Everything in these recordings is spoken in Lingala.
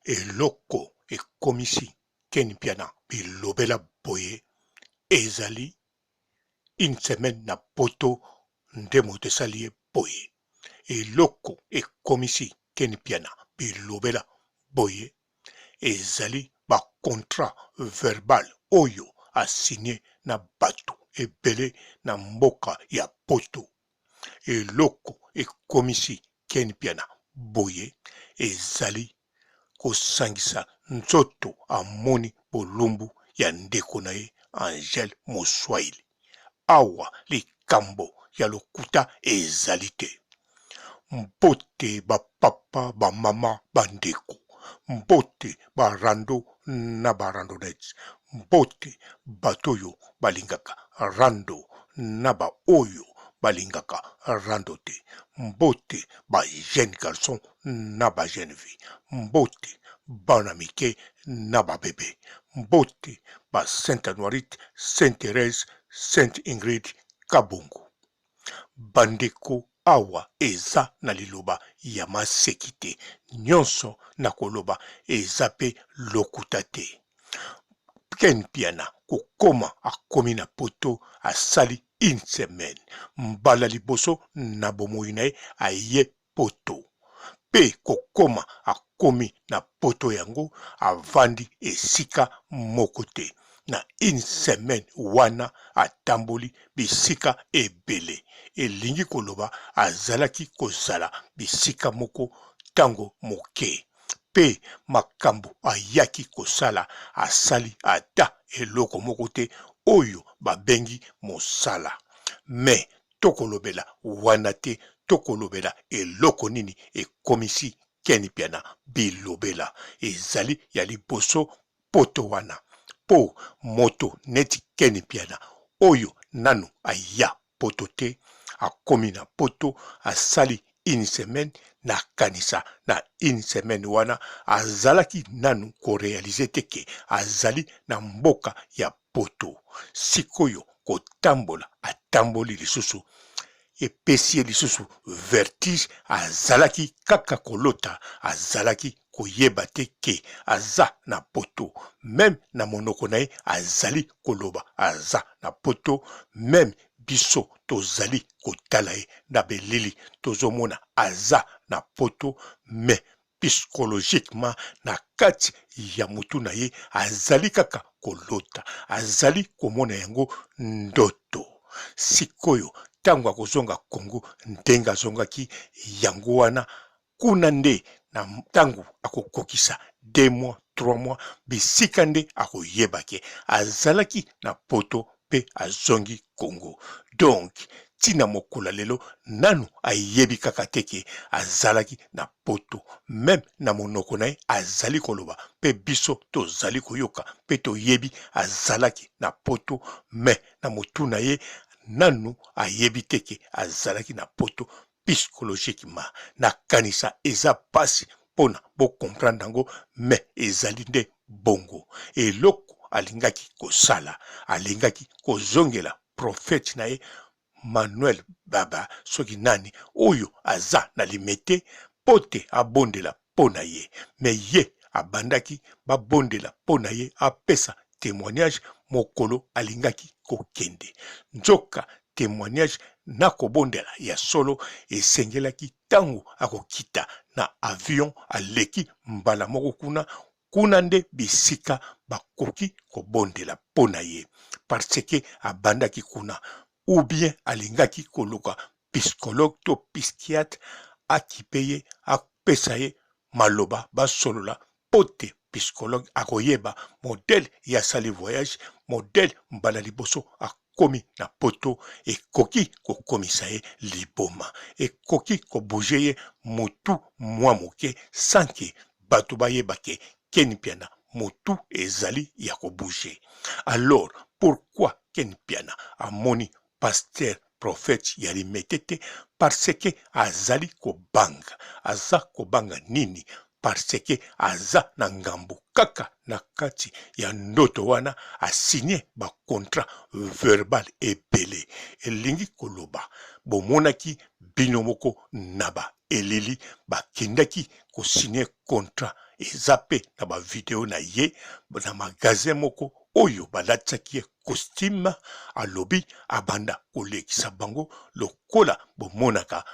eloko ekomisi Ken pia na bilobela boye ezali une semaine na poto nde moto esali ye boye. Eloko ekomisi Ken pia na bilobela boye ezali ba contrat verbal oyo asigné na bato ebele na mboka ya poto. Eloko ekomisi Ken pia na boye ezali kosangisa nzoto amoni bolumbu ya ndeko na ye Angel Moswahili. Awa likambo ya lokuta ezali te. Mbote bapapa bamama bandeko, mbote barando na barandonettes, mbote bato oyo balingaka rando na ba oyo balingaka rando te, mbote ba jeune garçon na ba jeune fille, mbote bana mike na ba bebe, mbote ba Sainte Anuarite, Sainte Thérèse, Sainte Ingrid Kabongo. Bandeko awa eza na liloba ya maseki te, nyonso na koloba eza pe lokuta te. Ken pia na kokoma akomi na poto asali une semaine, mbala liboso na bomoi na ye aye poto, pe kokoma akomi na poto yango avandi esika moko te. Na une semaine wana atamboli bisika ebele, elingi koloba azalaki kozala bisika moko tango moke, pe makambo ayaki kosala asali ata eloko moko te oyo babengi mosala. Me tokolobela wana te, tokolobela eloko nini ekomisi Ken pia na bilobela ezali ya liboso poto wana. Po moto neti Ken pia na oyo nanu aya poto te, akomi na poto asali une semaine, na kanisa na une semaine wana azalaki nanu korealize teke azali na mboka ya poto. Sikoyo kotambola atamboli lisusu epesi ye lisusu vertige, azalaki kaka kolota, azalaki koyeba te ke aza na poto. Meme na monoko na ye azali koloba aza na poto, meme biso tozali kotala ye na belili tozomona aza na poto, me psychologiquement na kati ya mutu na ye azali kaka kolota, azali komona yango ndoto. Sikoyo tango akozonga Kongo ndenge azongaki yango wana, kuna nde na tango akokokisa 2 mois 3 mois bisika nde akoyebake azalaki na poto pe azongi Kongo. Donc tina mokola lelo nanu ayebi kaka teke azalaki na poto, meme na monoko na ye azali koloba pe biso tozali koyoka pe toyebi azalaki na poto, me na motu na ye nanu ayebi teke azalaki na poto. Psychologiquement na kanisa eza pasi pona bo comprendre yango, me ezali nde bongo. Eloko alingaki kosala, alingaki kozongela prophète na ye Manuel Baba soki nani oyo aza na limete pote abondela pona ye, me ye abandaki babondela pona ye apesa témoignage mokolo alingaki kokende. Nzoka témoignage na kobondela ya solo esengelaki tango akokita na avion aleki mbala moko kuna nde bisika bakoki kobondela pona ye, parce que abandaki kuna, ou bien alingaki koluka psychologue to psychiatre akipe ye apesa ye maloba basolola pote psychologue akoyeba modele ya sali voyage, modele mbala liboso akomi na poto ekoki kokomisa ye liboma, ekoki kobouge ye motu mwa moke sanke bato bayebake Ken pia na motu ezali ya kobouge. Alors pourquoi Ken pia na amoni pasteur prophète ya limete te? Parce que azali kobanga. Aza kobanga nini? Parce que aza na ngambu kaka na kati ya ndoto wana asigné ba contrat verbal ebele. Elingi koloba bomonaki bino moko na ba elili bakendaki kosigne contrat eza mpe na bavideo na ye na magazin moko oyo balatisaki ye costume alobi abanda kolekisa bango lokola bomonaka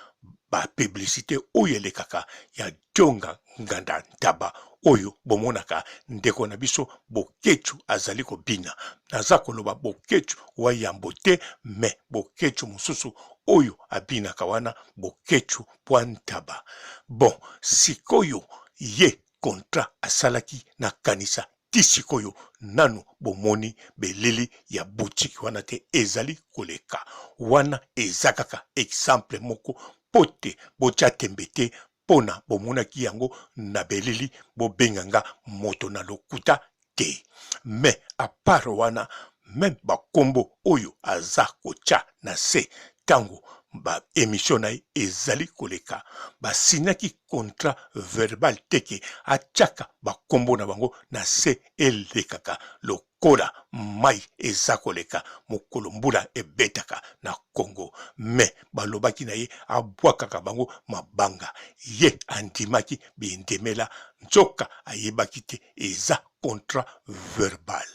bapublicité oyo elekaka ya Jonga Nganda Ntaba oyo bomonaka ndeko na biso Bokechu azali kobina. Naza koloba Bokechu wa yambo te me Bokechu mususu oyo abinaka wana Bokechu pwa Ntaba. Bon, sikoyo ye kontra asalaki na kanisa ti sikoyo nanu bomoni beleli ya boutique wana te ezali koleka wana eza kaka exemple moko pote botia tembe te pona bomonaki yango na beleli bobenganga moto na lokuta te. Me apart wana même bakombo oyo aza kotia na se tango ba émission na ezali koleka basignaki contrat verbal teke atiaka bakombo na bango na se elekaka lokola mai eza koleka mokolo mbula ebetaka na Congo. Me balobaki na ye abwakaka bango mabanga ye andimaki bindemela nzoka ayebaki te eza contrat verbal.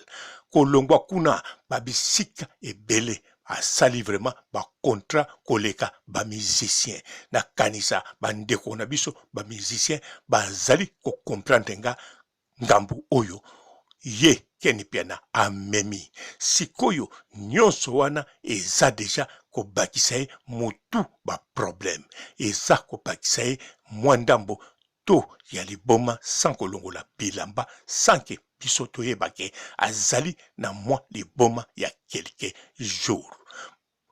Kolongwa kuna babisika ebele asali vraiment ba contrat koleka ba musicien na kanisa bandeko na biso ba musicien bazali ko comprendre nga ngambu oyo ye Ken Piana amemi sikoyo nyonso wana eza deja kobakisa ye mutu ba problème eza kobakisa ye mwandambo to ya liboma sans kolongola bilamba sans ke biso toyebake azali na mwa liboma ya quelque jour.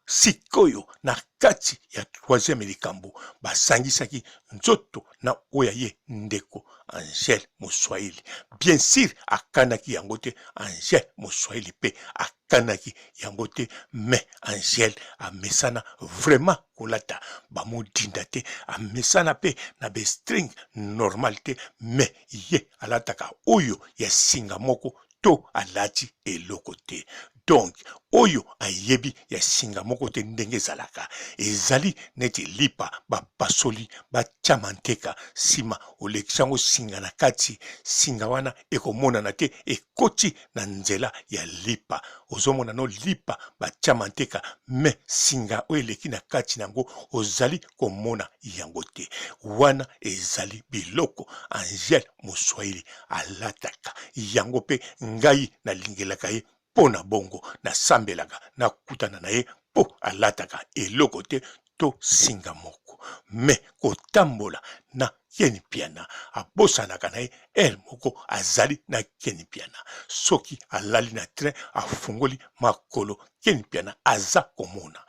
Sikoyo na kati ya troisième likambo basangisaki nzoto na oya ye ndeko Angel Moswahili. Bien sûr akanaki yango te Angel Moswahili pe akanaki yango te mais Angel amesana vraiment kolata bamodinda te amesana pe na bestring normal te mais ye alataka oyo ya singa moko to alati eloko te. Donc oyo ayebi ya singa moko te ndenge ezalaka ezali neti lipa bapasoli batia manteka sima olekisango singa na kati singa wana ekomonana te ekoti na nzela ya lipa ozomona no lipa batia manteka me singa oyo eleki na kati nango ozali komona yango te wana ezali biloko Angel Moswahili alataka yango pe ngai nalingelaka ye pona bongo na sambelaka na kutana na ye po alataka eloko te to singa moko me kotambola na Ken Piana abosanaka na ye el moko azali na Ken Piana soki alali na train afungoli makolo Ken Piana aza komona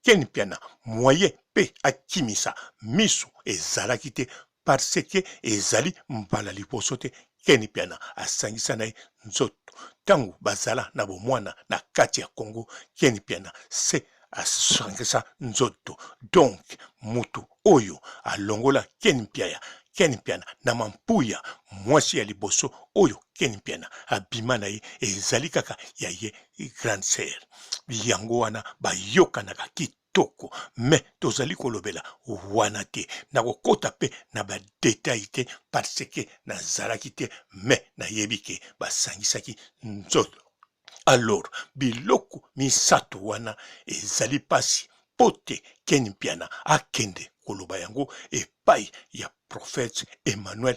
Ken Piana moyen pe akimisa misu ezalaki te parce que ezali mbala liboso te Ken Piana asangisa na ye nzoto tango bazala na bomwana na kati ya Congo Ken Piana se asangisa nzoto. Donc mutu oyo alongola Ken Piana na mampuya mwasi ya liboso oyo Ken Piana abima na ye ezali kaka ya ye grande sœur yango wana bayokanaka kitoko me tozali kolobela wana te na kokota pe na badetail te parce que nazalaki te me nayebi ke basangisaki nzoto. Alors biloko misato wana ezali pasi pote Ken Piana akende koloba yango epai ya prophète Emmanuel.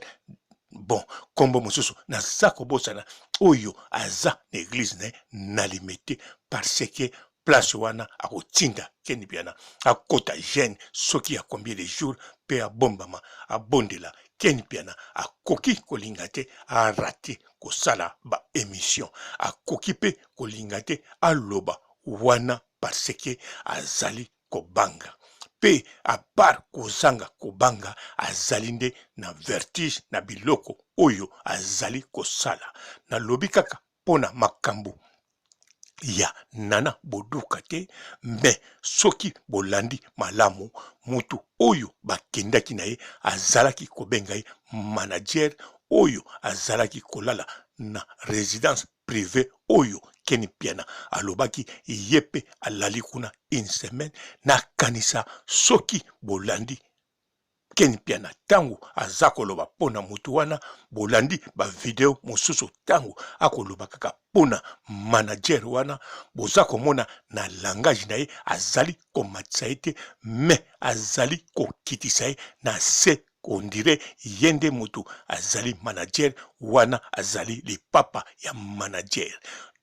Bon, kombo mosusu naza kobosana oyo aza na église ne na limité parce que place wana akotinda Ken Piana akota jeune soki ya combien de jours pe abombama abondela Ken Piana akoki kolinga te arate kosala ba émission akoki pe kolinga te aloba wana parce que azali kobanga pe à part kozanga kobanga azali nde na vertige na biloko oyo azali kosala nalobi kaka pona makambo ya Nana Boduka te me soki bolandi malamu mutu oyo bakendaki na ye azalaki kobenga ye manager oyo azalaki kolala na résidence privée oyo Ken Piana alobaki yepe alali kuna une semaine na kanisa soki bolandi Ken Piana tangu azakoloba pona mutu wana bolandi ba video mosusu tangu akoloba kaka pona manager wana boza komona na langage na ye azali komatisa ete me azali kokitisa ye na se ondire yende mutu azali manager wana azali lipapa ya manager.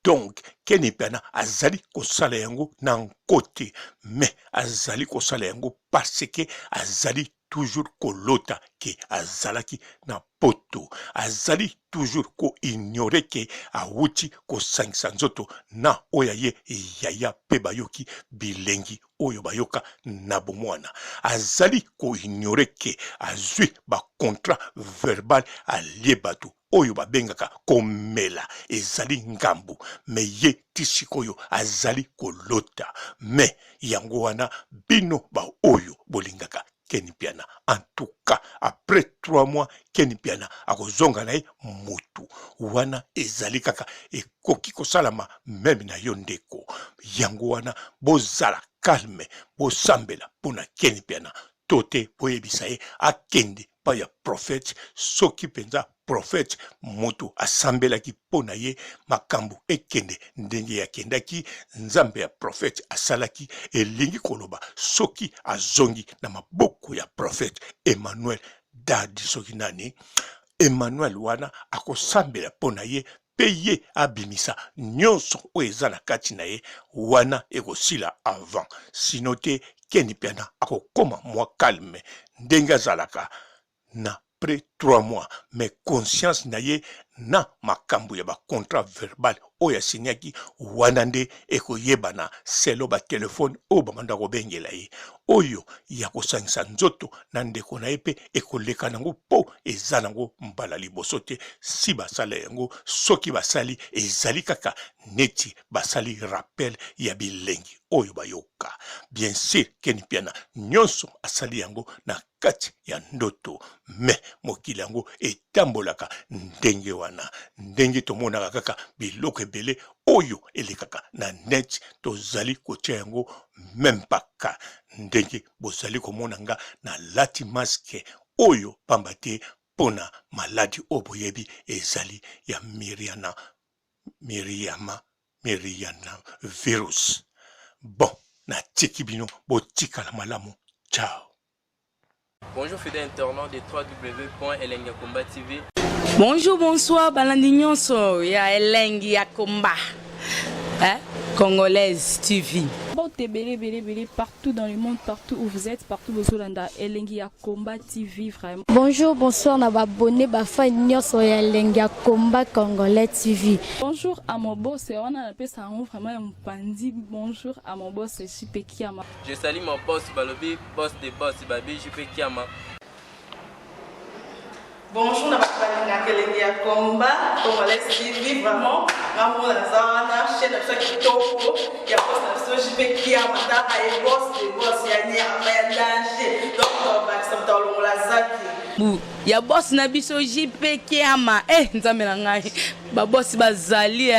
Donc Ken Piana azali kosala yango na nkote me azali kosala yango parce que azali toujours kolota ke azalaki na poto, azali toujours ko ignore ke awuti kosangisa nzoto na oya ye yaya pe bayoki bilengi oyo bayoka na bomwana, azali ko ignore ke azwi ba contrat verbal alie batu oyo babengaka komela ezali ngambu me ye tisikoyo azali kolota me yango wana bino ba oyo bolingaka Ken Piana. En tout cas, après 3 mois, Ken Piana akozonga na ye mutu wana ezali kaka ekoki kosalama meme na yo ndeko yango wana bozala calme bosambela pona Ken Piana tote boyebisa ye akende pa ya prophète soki penza prophète moto asambelaki pona ye makambo ekende ndenge ya kendaki nzambe ya prophète asalaki elingi koloba soki azongi na maboko ya prophète Emmanuel dadi soki nani Emmanuel wana akosambela pona ye pe ye abimisa nyonso oyo eza na kati na ye wana ekosila avant sino te Ken Piana akokoma mwa calme ndenge azalaka na près 3 mois mais conscience na ye na makambo ya ba contrat verbal oyo asinyaki wana nde ekoyebana selo ba telefone oyo bamanda kobengela ye oyo ya kosangisa nzoto na ndeko na ye mpe ekoleka nango mpo eza nango mbala liboso te si basala yango soki basali ezali kaka neti basali rappel ya bilengi oyo bayoka. Bien sûr Ken Piana nyonso asali yango na kati ya ndoto me mokili yango etambolaka ndenge wana ndenge tomonaka kaka biloko ebele oyo elekaka na net tozali kotia yango même paka ndenge bozali komona nga na lati maske oyo pamba te pona maladi oyo boyebi ezali ya Miriana virus. Bon, na tiki bino botika la malamu. Ciao. Bonjour fidèles internautes de www.elengiakomba TV. Bonjour, bonsoir, balandi nyonso ya Elengi ya Komba. Congolaise TV. Bon, belé partout dans le monde, partout où vous êtes, partout où vous êtes, Elengi ya Komba TV vraiment. Bonjour, bonsoir, na ba abonné ba fan nyonso ya Elengi ya Komba Congolais TV. Bonjour à mon boss, on a appelé ça vraiment un pandi. Bonjour à mon boss, JP Kiama. Je salue mon boss Balobi, boss des boss Babi, JP Kiama. Bonjour, na Elengi ya Komba Congolais TV vraiment. Ngamo na zana chaîne de chaque kitoko ya boss na JP Kiama ta ay boss des boss ya nyama ya danger. Donc ba samtalo la zaki. Ya boss na biso JP Kiama nzambe na ngai ba boss bazali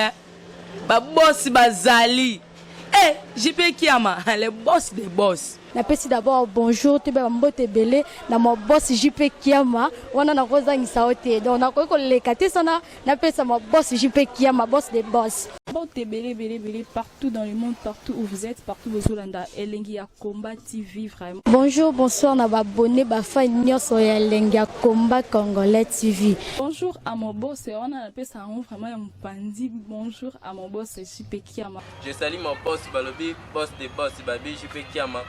ba boss bazali JP Kiama le boss des boss. Napesi d'abord bonjour te ba mbote belé na mo boss JP Kiama wana na kozangisa ote donc na ko lekate sana napesa mo boss JP Kiama boss des boss. Bon, belé partout dans le monde, partout où vous êtes, partout où vous êtes, Elengi ya Komba TV vraiment. Bonjour, bonsoir, na ba abonné ba fan nyonso ya Elengi ya Komba Congolais TV. Bonjour à mon boss, on a appelé ça vraiment un pandi. Bonjour à mon boss JP Kiama. Je salue mon boss Balobi, boss des boss Babi, JP Kiama.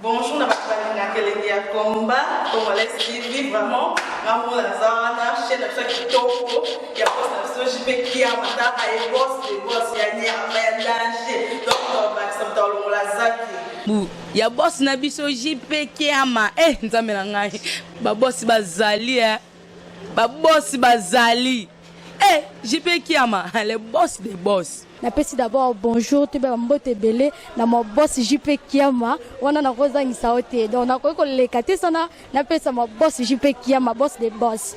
Bonjour, na Elengi ya Komba Congolais TV vraiment. Ngamo na zana chaîne de chaque kitoko ya boss na JP Kiama ta ay boss des boss ya nyama ya danger. Donc ba samtalo la zaki. Ya boss na biso JP Kiama nzambe na ngai ba boss bazali ba boss bazali JP Kiama le boss des boss. Napesi d'abord bonjour te ba mbote belé na mo boss JP Kiama wana na kozangisa ote donc na ko lekate sana napesa mo boss JP Kiama boss des boss.